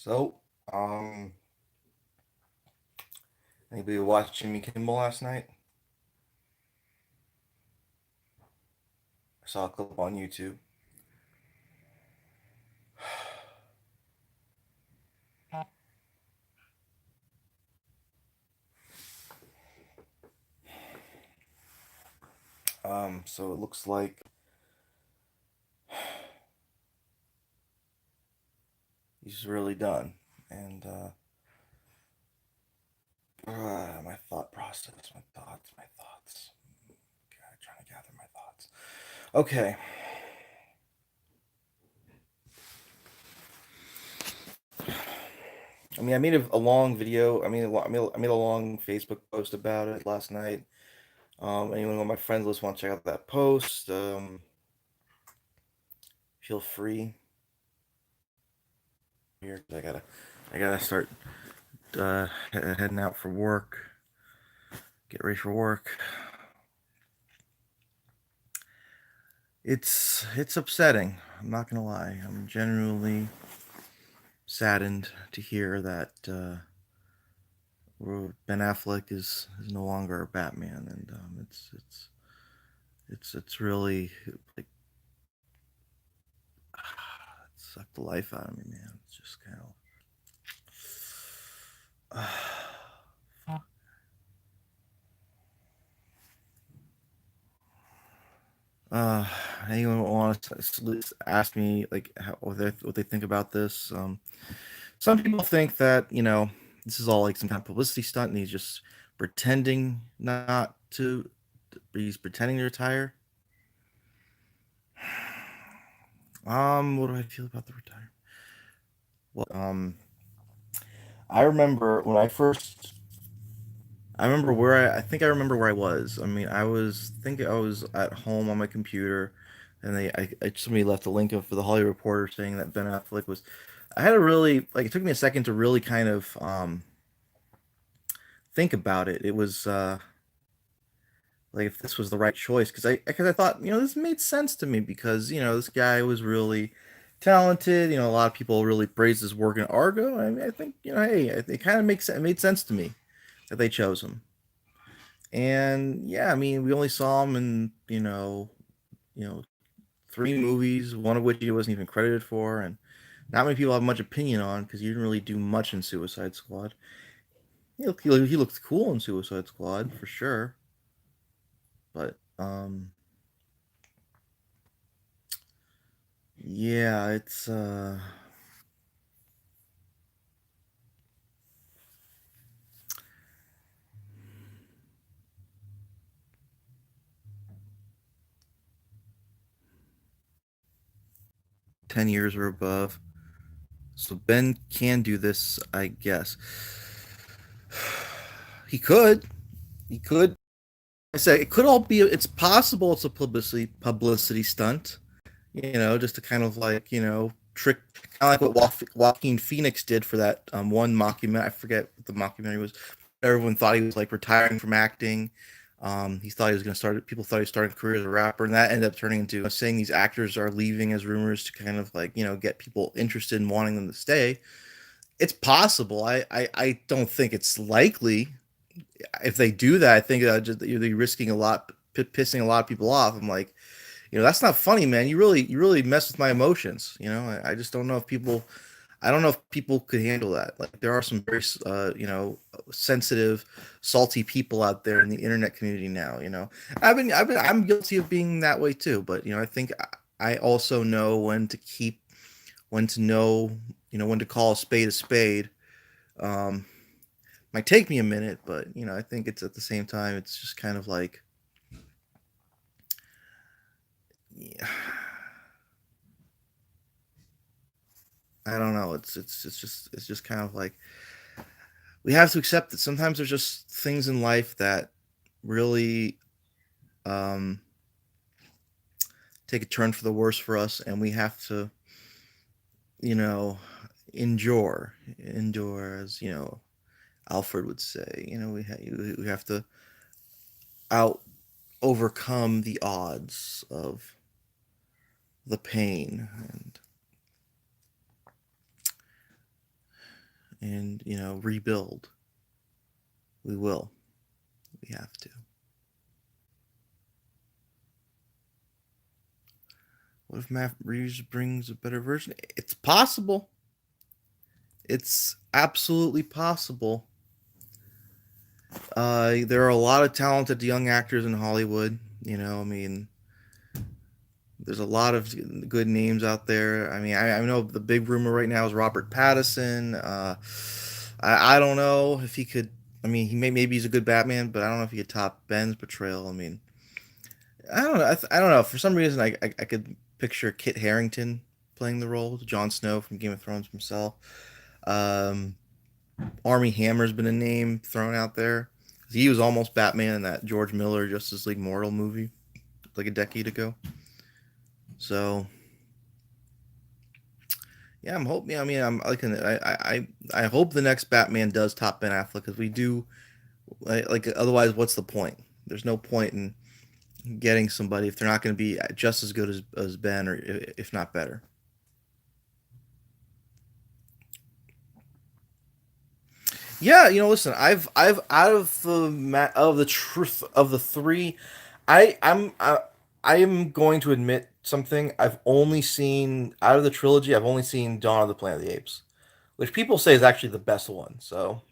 So, um, anybody watch Jimmy Kimmel last night? I saw a clip on YouTube. So it looks like he's really done. And my thought process, my thoughts. God, trying to gather my thoughts. Okay. I mean, I made a long video. I made a long Facebook post about it last night. Anyone on my friends list want to check out that post? Feel free. Here, I gotta start heading out for work. Get ready for work. It's upsetting. I'm not gonna lie. I'm genuinely saddened to hear that Ben Affleck is no longer a Batman, and it's really like it sucked the life out of me, man. It's just kind of. Uh, Anyone want to ask me like what they think about this? Some people think that this is all like some kind of publicity stunt, and he's just pretending not to. He's pretending to retire. What do I feel about the retirement? Well, I remember when I first. I remember I think I remember where I was. I mean, I was at home on my computer, and somebody left a link up for the Hollywood Reporter saying that Ben Affleck was. I had to really like. It took me a second to really kind of think about it. It was like if this was the right choice because I thought this made sense to me because this guy was really talented. A lot of people really praised his work in Argo. I mean, I think hey, it kind of it made sense to me that they chose him. And yeah, I mean, we only saw him in you know three movies, one of which he wasn't even credited for, and not many people have much opinion on because he didn't really do much in Suicide Squad. He looked cool in Suicide Squad for sure, but yeah, it's 10 years or above. So Ben can do this, I guess. He could. He could. I say it could all be. It's possible. It's a publicity stunt. Just to kind of like trick, kind of like what Joaquin Phoenix did for that one mockumentary. I forget what the mockumentary was. Everyone thought he was like retiring from acting. He thought he was going to start. People thought he was starting a career as a rapper, and that ended up turning into saying these actors are leaving as rumors to kind of like get people interested in wanting them to stay. It's possible. I don't think it's likely. If they do that, I think you're risking a lot, pissing a lot of people off. I'm like, that's not funny, man. You really mess with my emotions. I just don't know if people. I don't know if people could handle that. Like there are some very, sensitive, salty people out there in the internet community now. I'm guilty of being that way too. But I think I also know when to know, when to call a spade a spade. Um, Might take me a minute, but I think it's at the same time, it's just kind of like, yeah, I don't know. It's just kind of like we have to accept that sometimes there's just things in life that really um, take a turn for the worse for us, and we have to, you know, endure, as Alfred would say. We have to out overcome the odds of the pain, and and rebuild. We will. We have to. What if Matt Reeves brings a better version? It's possible. It's absolutely possible. There are a lot of talented young actors in Hollywood. I mean, there's a lot of good names out there. I mean, I know the big rumor right now is Robert Pattinson. I don't know if he could. I mean, maybe he's a good Batman, but I don't know if he could top Ben's portrayal. I mean, I don't know. I don't know. For some reason, I could picture Kit Harington playing the role, Jon Snow from Game of Thrones himself. Um, Army Hammer's been a name thrown out there. He was almost Batman in that George Miller Justice League Mortal movie like a decade ago. So yeah, I'm hoping. I mean, I'm like, I hope the next Batman does top Ben Affleck because we do like. Otherwise, what's the point? There's no point in getting somebody if they're not going to be just as good as Ben or if not better. Yeah, listen, I've out of the truth of the three, I am going to admit something. I've only seen out of the trilogy. I've only seen Dawn of the Planet of the Apes, which people say is actually the best one. So,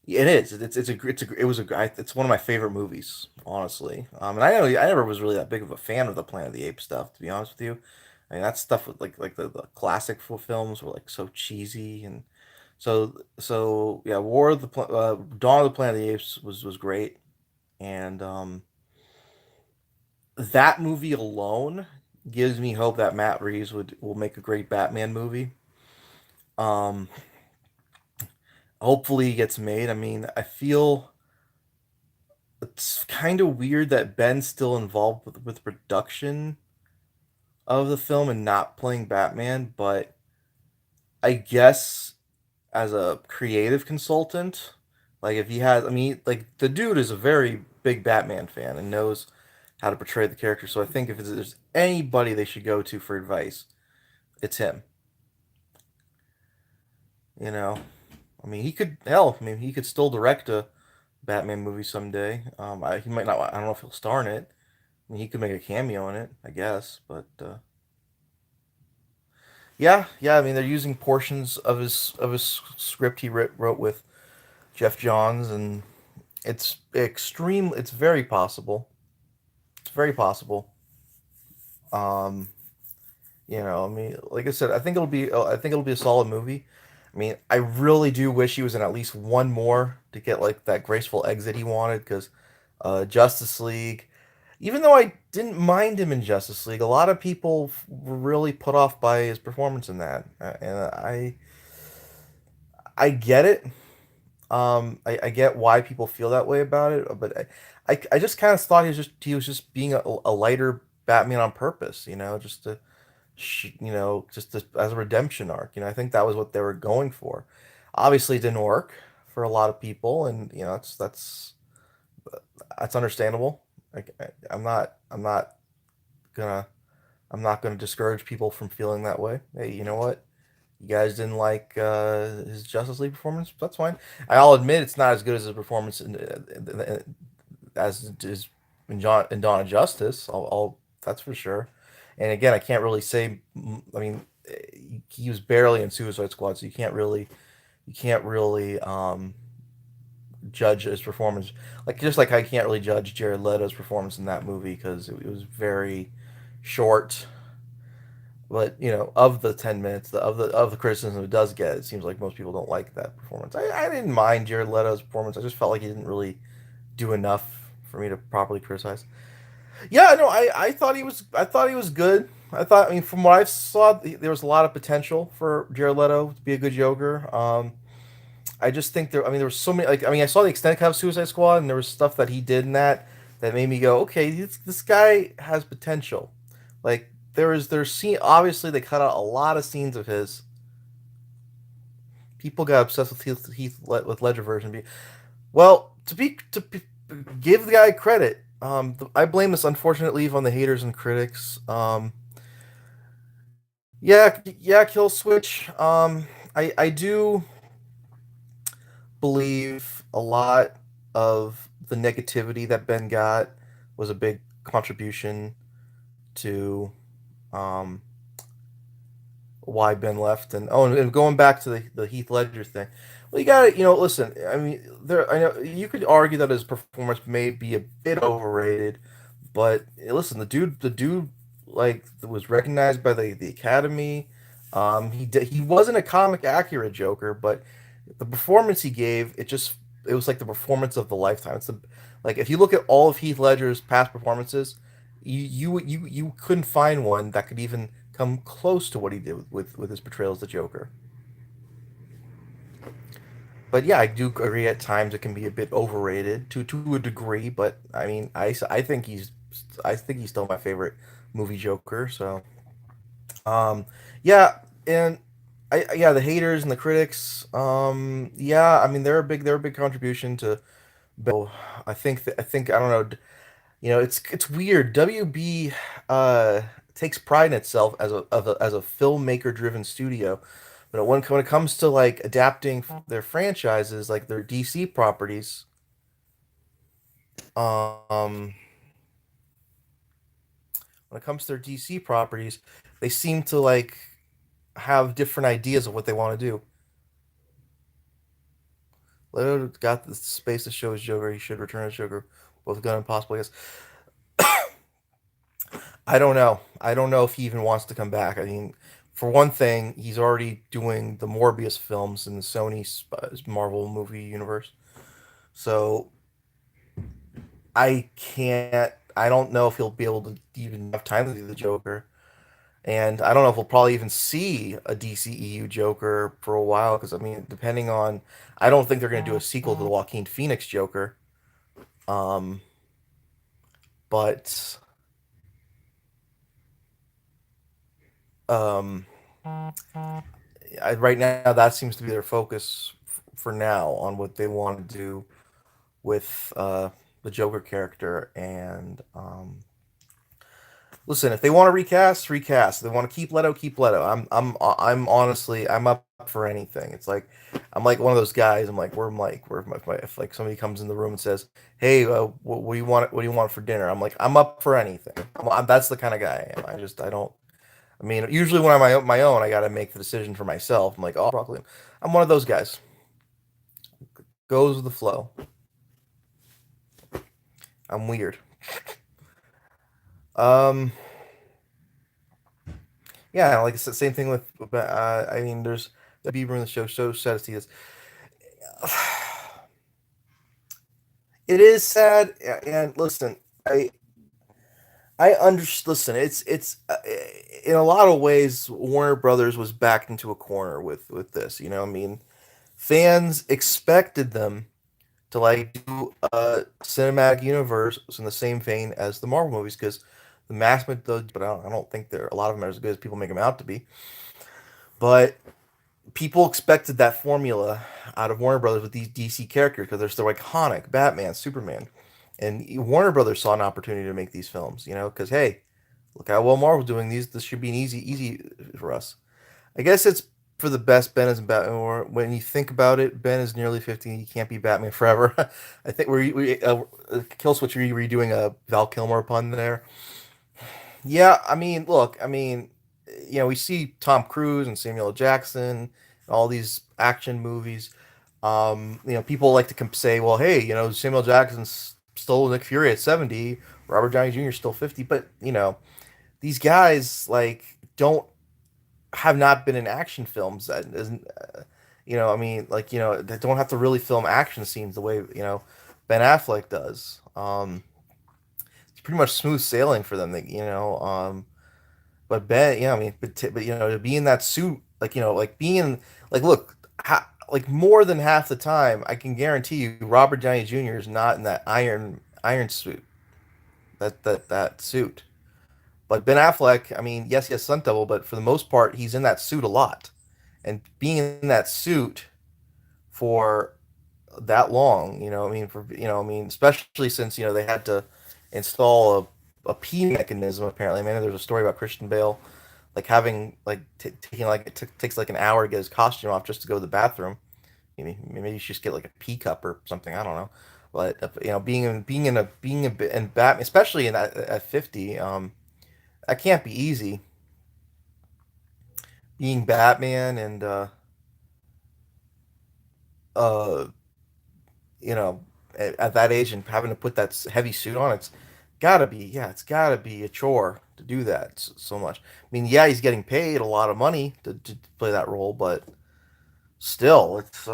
it is. It's one of my favorite movies, honestly. And I never was really that big of a fan of the Planet of the Apes stuff, to be honest with you. I mean, that stuff with like the classic films were like so cheesy and so yeah. Dawn of the Planet of the Apes was great, and that movie alone gives me hope that Matt Reeves will make a great Batman movie. Um, Hopefully it gets made. I mean, I feel it's kind of weird that Ben's still involved with production of the film and not playing Batman, but I guess as a creative consultant, like if he has, I mean, like the dude is a very big Batman fan and knows how to portray the character. So I think if there's anybody they should go to for advice, it's him. You know, I mean, he could hell. I mean, he could still direct a Batman movie someday. He might not. I don't know if he'll star in it. I mean, he could make a cameo in it, I guess. But yeah, yeah. I mean, they're using portions of his script he wrote with Jeff Johns, and it's extreme. It's very possible. It's very possible. Um, I mean, like I said, I think it'll be a solid movie. I mean, I really do wish he was in at least one more to get like that graceful exit he wanted because Justice League. Even though I didn't mind him in Justice League, a lot of people were really put off by his performance in that, and I get it. I get why people feel that way about it, but I just kind of thought he was just being a lighter Batman on purpose, just to as a redemption arc. I think that was what they were going for. Obviously, it didn't work for a lot of people, and that's understandable. Like gonna I'm not gonna discourage people from feeling that way. Hey, you know what? You guys didn't like his Justice League performance. That's fine. I'll admit it's not as good as his performance as it is in Dawn of Justice. That's for sure. And again, I can't really say. I mean, he was barely in Suicide Squad, so you can't really judge his performance. Like just like I can't really judge Jared Leto's performance in that movie because it was very short. But of the 10 minutes, of the criticism it does get, it seems like most people don't like that performance. I didn't mind Jared Leto's performance. I just felt like he didn't really do enough for me to properly criticize. Yeah, no, I thought he was good. I mean, from what I saw, there was a lot of potential for Jared Leto to be a good Joker. I just think I mean, there was so many. Like, I mean, I saw the extended cut of Suicide Squad, and there was stuff that he did in that made me go, okay, this guy has potential. Like, there's scene. Obviously, they cut out a lot of scenes of his. People got obsessed with with Ledger version. Well, give the guy credit. I blame this unfortunate leave on the haters and critics. Yeah, yeah, Kill Switch. I do believe a lot of the negativity that Ben got was a big contribution to um, why Ben left. And oh, and going back to the Heath Ledger thing, well, you got to, listen. I mean, there. I know you could argue that his performance may be a bit overrated, but listen, the dude, like was recognized by the Academy. He wasn't a comic accurate Joker, but the performance he gave, it was like the performance of the lifetime. It's the like if you look at all of Heath Ledger's past performances, you couldn't find one that could even come close to what he did with his portrayal as the Joker. But yeah, I do agree at times it can be a bit overrated to a degree. But I mean, I think he's still my favorite movie Joker. So yeah, and yeah, the haters and the critics, yeah, I mean they're a big contribution to. I think I don't know. It's weird. WB uh, takes pride in itself as a filmmaker driven studio, but when it comes to like adapting their franchises, like their DC properties, um, when it comes to their DC properties, they seem to like have different ideas of what they want to do. Leto got the space to show his Joker. He should return as Joker, both good and possible. I guess. I don't know. I don't know if he even wants to come back. I mean, for one thing, he's already doing the Morbius films in the Sony Marvel movie universe. So I can't. I don't know if he'll be able to even have time to do the Joker, and I don't know if we'll probably even see a DCEU Joker for a while. Because I mean, depending on, I don't think they're going to do a sequel to the Joaquin Phoenix Joker. Um, but um, right now that seems to be their focus for now on what they want to do with the Joker character. And listen, if they want to recast, recast. If they want to keep Leto, keep Leto. I'm honestly I'm up for anything. It's like I'm like one of those guys. I'm like where if like somebody comes in the room and says, "Hey, what do you want? What do you want for dinner?" I'm up for anything. That's the kind of guy I am. I don't. I mean, usually when I'm my own, I got to make the decision for myself. I'm like, oh, broccoli. I'm one of those guys. Goes with the flow. I'm weird. Um, yeah, like I said, same thing with. I mean, there's the Bieber in the show. So sad to see this. It is sad, and listen, I understand. Listen, in a lot of ways, Warner Brothers was backed into a corner with this. I mean, fans expected them to like do a cinematic universe in the same vein as the Marvel movies because the mass, but I don't think they're a lot of them are as good as people make them out to be. But people expected that formula out of Warner Brothers with these DC characters because they're so iconic, Batman, Superman, and Warner Brothers saw an opportunity to make these films. Because hey, look how well Marvel's doing these. This should be an easy for us. I guess it's for the best. Ben isn't Batman. Or when you think about it, Ben is nearly 50. He can't be Batman forever. I think Kill Switch were you doing a Val Kilmer pun there? Yeah, I mean, look, I mean, we see Tom Cruise and Samuel L. Jackson, all these action movies. People like to say, well, hey, Samuel Jackson's still Nick Fury at 70, Robert Downey Jr. is still 50, but these guys like don't have not been in action films that isn't, I mean, like they don't have to really film action scenes the way Ben Affleck does. It's pretty much smooth sailing for them. But Ben, I mean, but to be in that suit, like like being like, look, like more than half the time, I can guarantee you, Robert Downey Jr. is not in that iron suit, that suit. But Ben Affleck, I mean, yes, he has stunt double, but for the most part, he's in that suit a lot, and being in that suit for that long, I mean, I mean, especially since they had to install a P mechanism. Apparently, man, there's a story about Christian Bale like having like taking like takes like an hour to get his costume off just to go to the bathroom. Maybe you should just get like a pee cup or something. I don't know, but being in Batman, especially in at 50, that can't be easy. Being Batman and uh at that age and having to put that heavy suit on, it's gotta be a chore to do that so much. I mean, yeah, he's getting paid a lot of money to play that role, but still, it's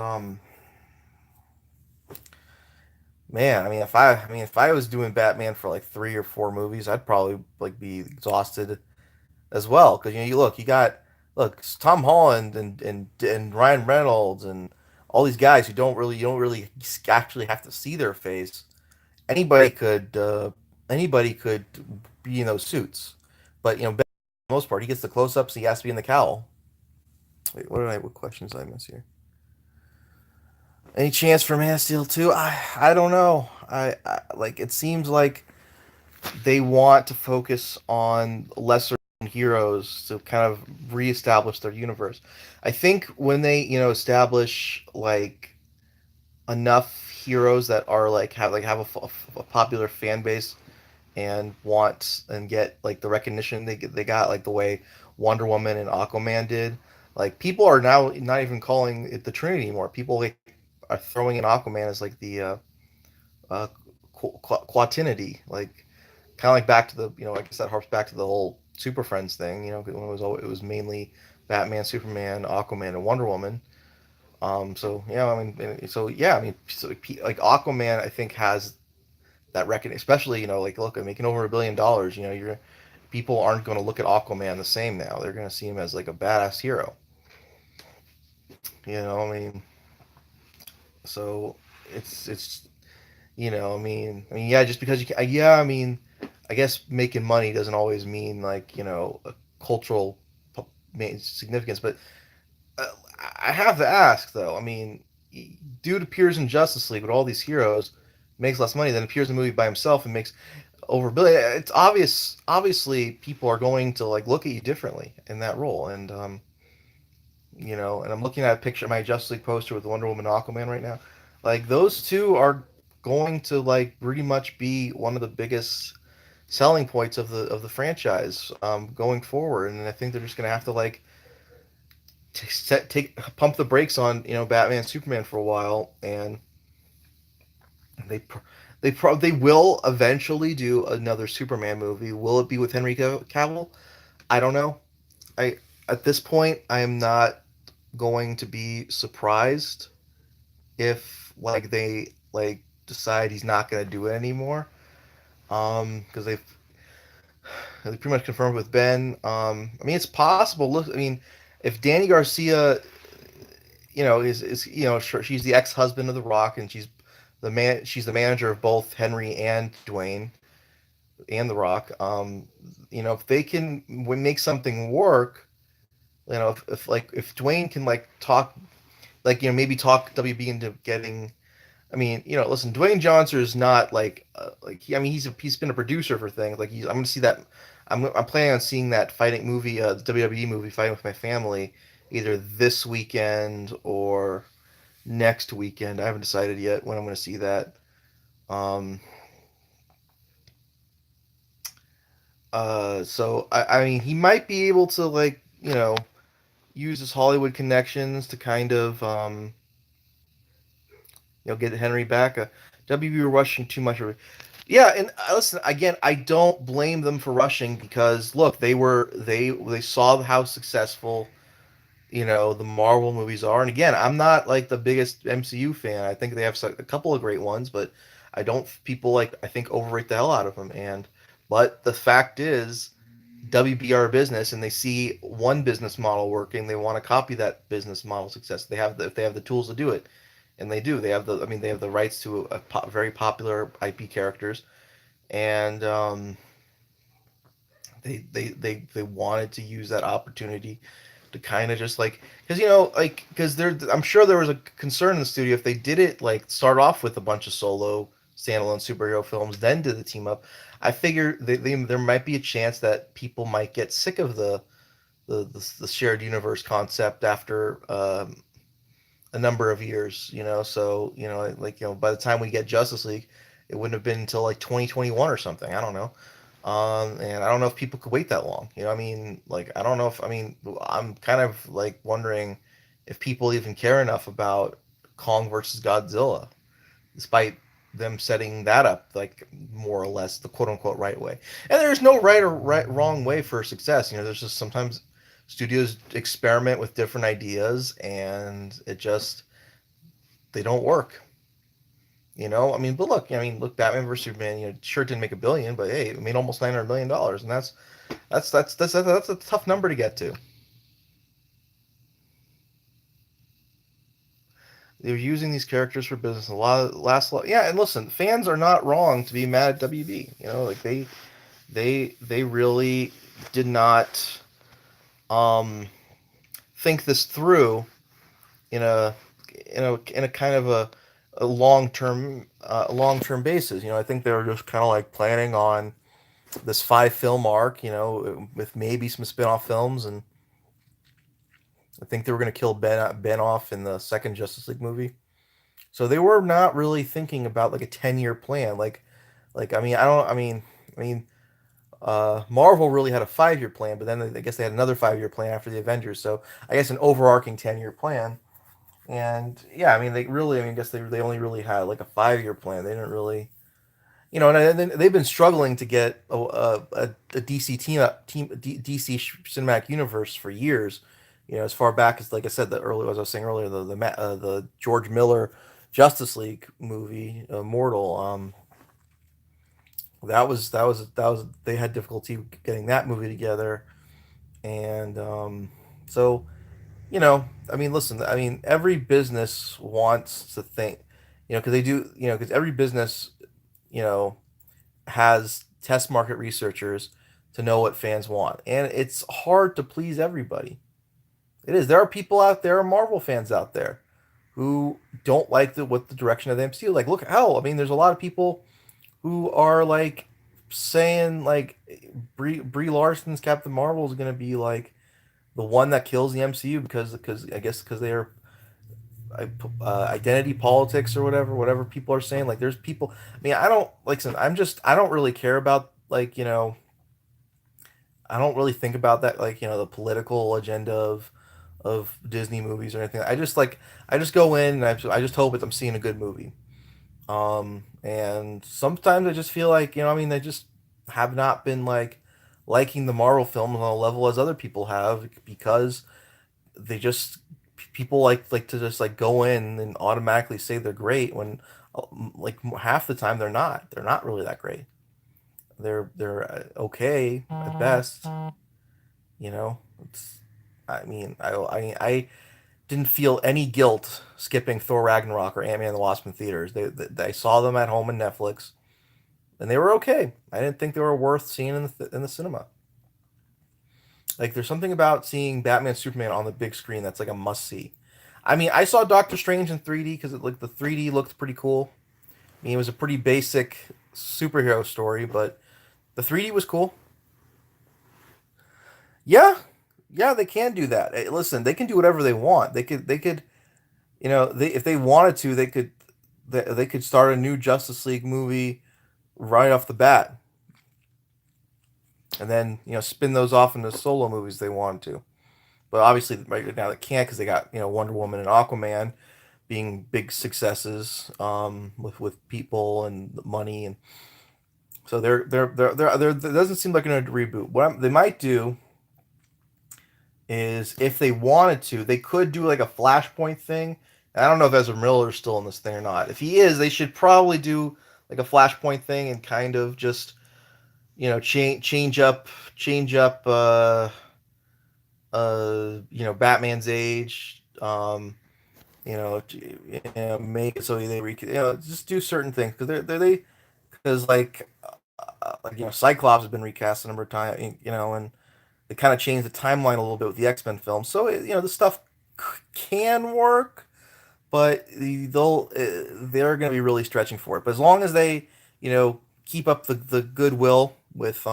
man. I mean, if I was doing Batman for like 3 or 4 movies, I'd probably like be exhausted as well. Because you look, it's Tom Holland and Ryan Reynolds and all these guys who you don't really actually have to see their face. Anybody could anybody could be in those suits, but for the most part, he gets the close ups. He has to be in the cowl. Wait, what questions did I miss here? Any chance for Man of Steel 2? I don't know. I like it seems like they want to focus on lesser heroes to kind of reestablish their universe. I think when they establish like enough heroes that are have a popular fan base and want and get like the recognition they got, like the way Wonder Woman and Aquaman did. Like people are now not even calling it the Trinity anymore. People like are throwing in Aquaman as like the uh, Quatinity, like kind of like back to the I guess that harps back to the whole Super Friends thing. When it was mainly Batman, Superman, Aquaman, and Wonder Woman. So yeah, I mean, so, like Aquaman, I think has that record, especially like look, I'm making over $1 billion. You're people aren't going to look at Aquaman the same now. They're going to see him as like a badass hero. I mean, so it's yeah, just because you can, yeah, I mean, I guess making money doesn't always mean like a cultural significance, but uh, I have to ask though. I mean, dude appears in Justice League with all these heroes, makes less money than appears in a movie by himself and makes over a billion. It's obvious. Obviously, people are going to like look at you differently in that role, and and I'm looking at a picture of my Justice League poster with Wonder Woman and Aquaman right now. Like those two are going to like pretty much be one of the biggest selling points of the franchise going forward, and I think they're just gonna have to like take pump the brakes on Batman Superman for a while, and they they will eventually do another Superman movie. Will it be with Henry Cavill? I don't know. I At this point I am not going to be surprised if like they like decide he's not going to do it anymore. Because they pretty much confirmed with Ben. I mean, it's possible. Look, I mean, if Danny Garcia, is she's the ex-husband of The Rock, and she's the manager of both Henry and Dwayne and The Rock. If they can make something work, if Dwayne can like talk, like maybe talk WB into getting. I mean, listen, Dwayne Johnson is not like I mean, he's been a producer for things like I'm gonna see that. I'm planning on seeing that fighting movie, the WWE movie, Fighting with My Family, either this weekend or next weekend. I haven't decided yet when I'm gonna see that. Um, so I mean, he might be able to like use his Hollywood connections to kind of get Henry back. WB were rushing too much. Yeah, and listen again. I don't blame them for rushing because look, they saw how successful the Marvel movies are, and again, I'm not like the biggest MCU fan. I think they have a couple of great ones, but I don't people like I think overrate the hell out of them. But the fact is, WBR business, and they see one business model working, they want to copy that business model success. If they have the tools to do it, and they do. They have the I mean they have the rights to very popular IP characters, and they wanted to use that opportunity to kind of just like because there I'm sure there was a concern in the studio if they did it like start off with a bunch of solo standalone superhero films then did the team up. I figure there might be a chance that people might get sick of the the shared universe concept after a number of years, So like by the time we get Justice League, it wouldn't have been until like 2021 or something. I don't know. And I don't know if people could wait that long. I mean, like I don't know if I mean I'm kind of like wondering if people even care enough about Kong versus Godzilla, despite them setting that up like more or less the quote unquote right way. And there's no wrong way for success. There's just sometimes studios experiment with different ideas and it just they don't work. I mean, but look, Batman versus Superman. Sure didn't make a billion, but hey, it made almost $900 million, and that's a tough number to get to. They're using these characters for business. A lot of yeah. And listen, fans are not wrong to be mad at WB. Like they really did not um, think this through in a kind of a long term basis. I think they were just kind of like planning on this 5 film arc, with maybe some spin-off films, and I think they were going to kill Ben off in the second Justice League movie. So they were not really thinking about like a 10-year plan. Like I mean, I don't. I mean, Marvel really had a 5-year plan, but then I guess they had another 5-year plan after the Avengers. So I guess an overarching 10-year plan. And yeah, I mean, they really. I mean, I guess they only really had like a 5-year plan. They didn't really. And they've been struggling to get a DC DC cinematic universe for years. As far back as, like I said, as I was saying earlier, the George Miller Justice League movie, Immortal. That was they had difficulty getting that movie together, and so I mean, listen, I mean, every business wants to think, because they do, because every business, you know has test market researchers to know what fans want. And it's hard to please everybody. It is. There are people out there, Marvel fans out there, who don't like what the direction of the MCU. Like, look, hell, I mean, there's a lot of people who are like saying like Brie Larson's Captain Marvel is going to be like the one that kills the MCU because I guess because they're identity politics or whatever people are saying. Like, there's people. I mean, I don't like. I don't really care about like I don't really think about that like the political agenda of Disney movies or anything. I just go in and I just hope that I'm seeing a good movie. And sometimes I just feel like I mean they just have not been like liking the Marvel films on a level as other people have because they just people like to just like go in and automatically say they're great when like half the time they're not really that great. They're okay at best. It's I mean I didn't feel any guilt skipping Thor Ragnarok or Ant-Man and the Wasp in theaters. They saw them at home in Netflix and they were okay. I didn't think they were worth seeing in the cinema. Like, there's something about seeing Batman Superman on the big screen that's like a must see. I mean, I saw Doctor Strange in 3D because the 3D looked pretty cool. I mean, it was a pretty basic superhero story, but the 3D was cool. Yeah, yeah, they can do that. Hey, listen, they can do whatever they want. They could, if they wanted to, they could start a new Justice League movie right off the bat, and then spin those off into solo movies they want to. But obviously, right now they can't because they got Wonder Woman and Aquaman being big successes with people and money, and so they're it doesn't seem like they're going to reboot. They might do is if they wanted to, they could do like a Flashpoint thing. And I don't know if Ezra Miller is still in this thing or not. If he is, they should probably do like a Flashpoint thing and kind of just change up Batman's age, make it so just do certain things because they because Cyclops has been recast a number of times, and they kind of changed the timeline a little bit with the X-Men film, so the stuff can work, but they're going to be really stretching for it. But as long as they keep up the goodwill with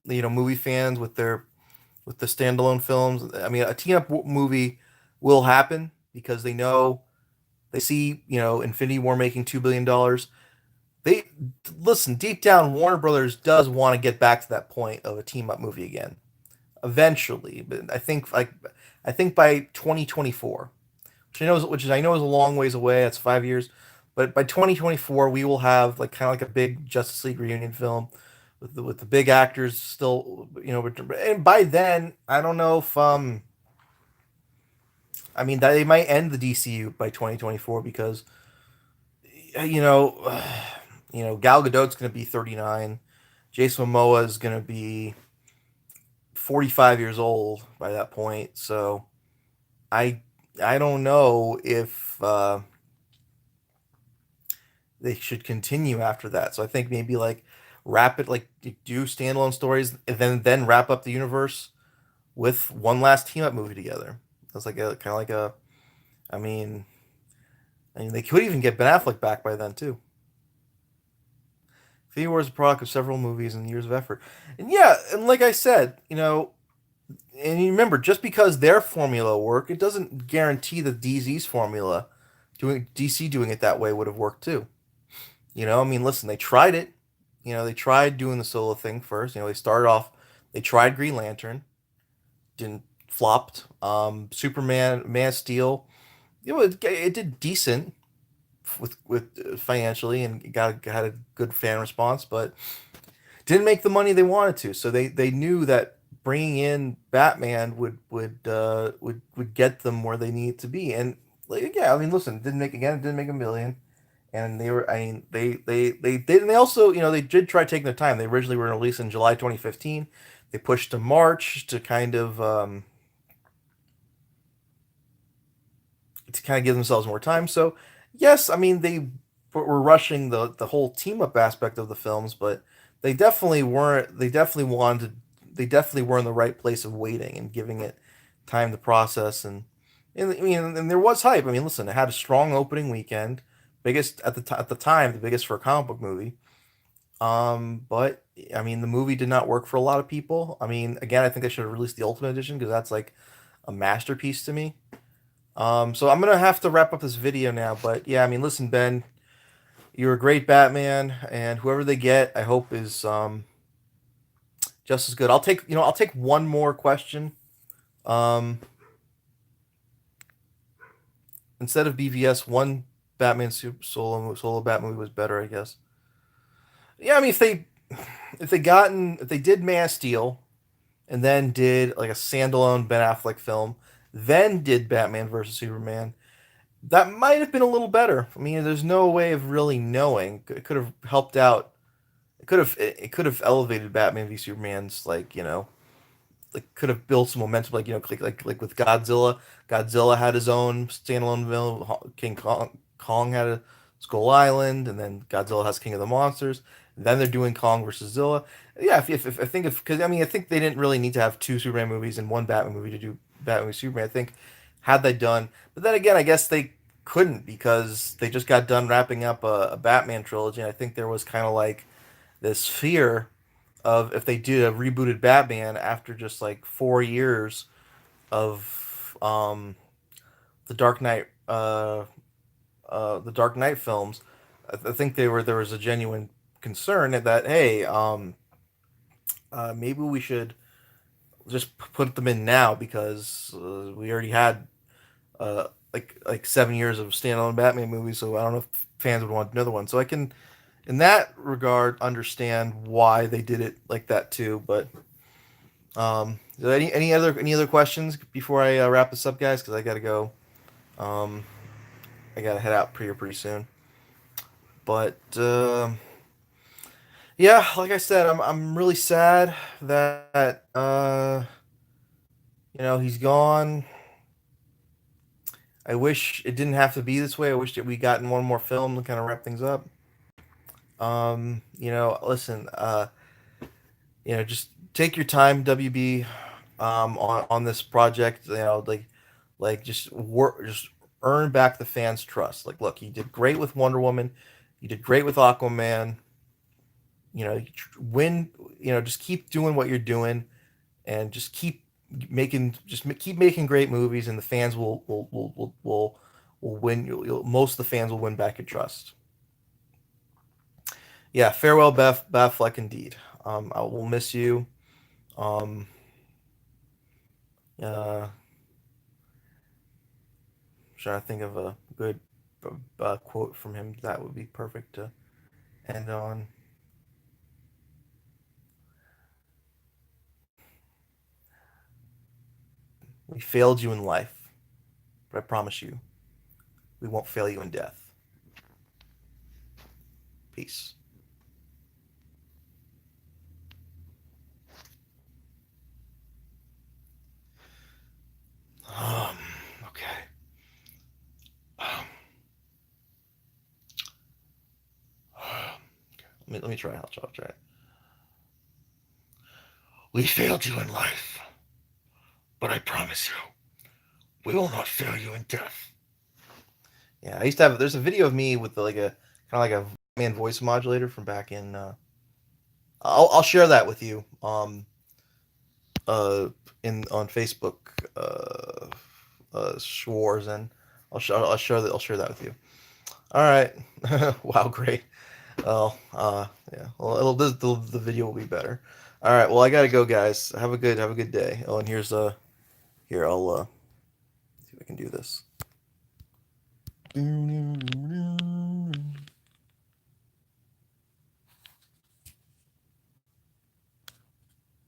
movie fans with their with the standalone films. I mean, a team up movie will happen because they know they see Infinity War making $2 billion. They listen deep down. Warner Brothers does want to get back to that point of a team up movie again eventually, but I think by 2024, which I know is a long ways away. That's 5 years, but by 2024 we will have like kind of like a big Justice League reunion film with the big actors still, and by then I don't know if I mean that they might end the DCU by 2024 because you know Gal Gadot's going to be 39, Jason Momoa is going to be 45 years old by that point. So I I don't know if they should continue after that. So I think maybe like wrap it like do standalone stories and then wrap up the universe with one last team up movie together. That's like a kind of like a I mean I mean they could even get Ben Affleck back by then too. Infinity War is a product of several movies and years of effort. And yeah, and like I said, and you remember, just because their formula worked, it doesn't guarantee that DZ's formula, doing DC doing it that way would have worked too. I mean, listen, they tried it. They tried doing the solo thing first. They started off, they tried Green Lantern, didn't flopped. Superman, Man of Steel, it did decent with financially and got had a good fan response, but didn't make the money they wanted to. So they knew that bringing in Batman would get them where they need to be. And like, yeah, I mean, listen, it didn't make a million, and they were, I mean, they did, and they also, they did try taking their time. They originally were released in July 2015. They pushed to March to kind of give themselves more time. So yes, I mean they were rushing the whole team up aspect of the films, but they definitely weren't. They definitely were in the right place of waiting and giving it time to process. And I mean, and there was hype. I mean, listen, it had a strong opening weekend, biggest at the time, the biggest for a comic book movie. But I mean, the movie did not work for a lot of people. I mean, again, I think they should have released the Ultimate Edition because that's like a masterpiece to me. So I'm gonna have to wrap up this video now, but yeah, I mean, listen, Ben, you're a great Batman, and whoever they get, I hope is just as good. I'll take one more question. Um, Instead of BVS, one Batman solo Bat movie was better, I guess. Yeah, I mean, if they did Man of Steel, and then did like a standalone Ben Affleck film, then did Batman versus Superman, that might have been a little better. I mean, there's no way of really knowing. It could have helped out. It could have elevated Batman v Superman's like could have built some momentum. Like like with Godzilla. Godzilla had his own standalone film. Kong had a Skull Island, and then Godzilla has King of the Monsters. And then they're doing Kong versus Zilla. Yeah, if I think if because I mean I think they didn't really need to have two Superman movies and one Batman movie to do Batman v Superman. I think had they done, but then again, I guess they couldn't because they just got done wrapping up a Batman trilogy. And I think there was kind of like this fear of if they did a rebooted Batman after just like 4 years of the Dark Knight the Dark Knight films. I think there was a genuine concern that hey, maybe we should just put them in now because we already had like 7 years of standalone Batman movies, so I don't know if fans would want another one. So I can, in that regard, understand why they did it like that too. But any other questions before I wrap this up, guys? Because I gotta go. Um, I gotta head out pretty soon. But yeah, like I said, I'm really sad that he's gone. I wish it didn't have to be this way. I wish that we gotten one more film to kind of wrap things up. Listen, just take your time, WB, on this project. Just work, just earn back the fans' trust. Like, look, you did great with Wonder Woman, you did great with Aquaman. Win. Just keep doing what you're doing, and just keep keep making great movies, and the fans will win. Most of the fans will win back your trust. Yeah, farewell, Batfleck, indeed. I will miss you. Um, uh, trying to think of a good quote from him that would be perfect to end on. We failed you in life, but I promise you, we won't fail you in death. Peace. Um, okay. Um, let me try. I'll try it. We failed you in life, but I promise you, we will not fail you in death. Yeah, I used to have. There's a video of me with like a kind of like a man voice modulator from back in. I'll share that with you. Uh, in on Facebook. Schwarz, and I'll share that with you. All right. Wow, great. Well, yeah. Well, the video will be better. All right. Well, I gotta go, guys. Have a good day. Oh, and here I'll see if I can do this.